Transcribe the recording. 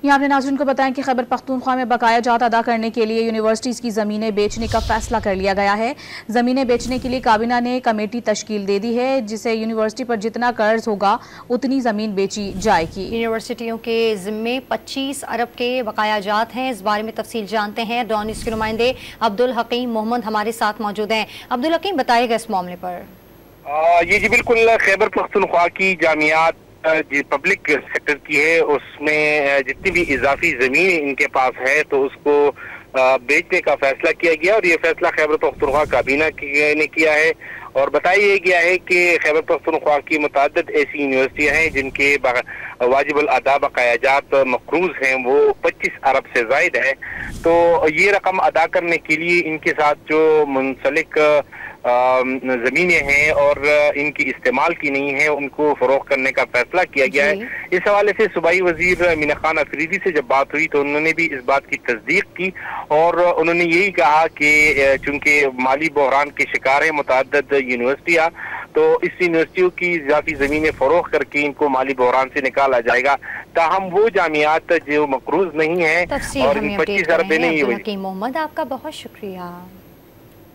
यहाँ अपने नाज़रीन को बताएं कि खैबर पख्तूनख्वा में बकाया जात अदा करने के लिए यूनिवर्सिटीज़ की ज़मीनें बेचने का फैसला कर लिया गया है। ज़मीनें बेचने के लिए काबीना ने कमेटी तश्कील दे दी है, जिसे यूनिवर्सिटी पर जितना कर्ज होगा उतनी ज़मीन बेची जाएगी। यूनिवर्सिटियों के ज़िम्मे 25 अरब के बकाया जात हैं। इस बारे में तफसील जानते हैं। डॉन न्यूज़ के नुमाइंदे अब्दुल हकीम मोहम्मद हमारे साथ मौजूद हैं। अब्दुल हकीम, बताइएगा इस मामले पर। ये जी बिल्कुल, खैबर पख्तूनख्वा की जामियात जो पब्लिक सेक्टर की है उसमें जितनी भी इजाफी जमीन इनके पास है तो उसको बेचने का फैसला किया गया और ये फैसला खैबर पख्तूनख्वा काबीना ने किया है। और बताया गया है कि खैबर पख्तूनख्वा की मुतअद्दिद ऐसी यूनिवर्सिटियां हैं जिनके वाजिबुल अदा बकायाजात मकरूज हैं, वो 25 अरब से जायद है। तो ये रकम अदा करने के लिए इनके साथ जो मुंसलिक जमीनें हैं और इनकी इस्तेमाल की नहीं है उनको फरोख करने का फैसला किया गया है। इस हवाले से सूबाई वजीर मीना खान अफरीदी से जब बात हुई तो उन्होंने भी इस बात की तस्दीक की और उन्होंने यही कहा कि चूंकि माली बहरान के शिकार है मुतअद्दिद यूनिवर्सिटियां, तो इस यूनिवर्सिटियों की इजाफी जमीनें फरोख करके इनको माली बहरान से निकाला जाएगा। ताहम वो जामियात जो मकरूज नहीं है और 25 अरब नहीं हुई। मोहम्मद, आपका बहुत शुक्रिया।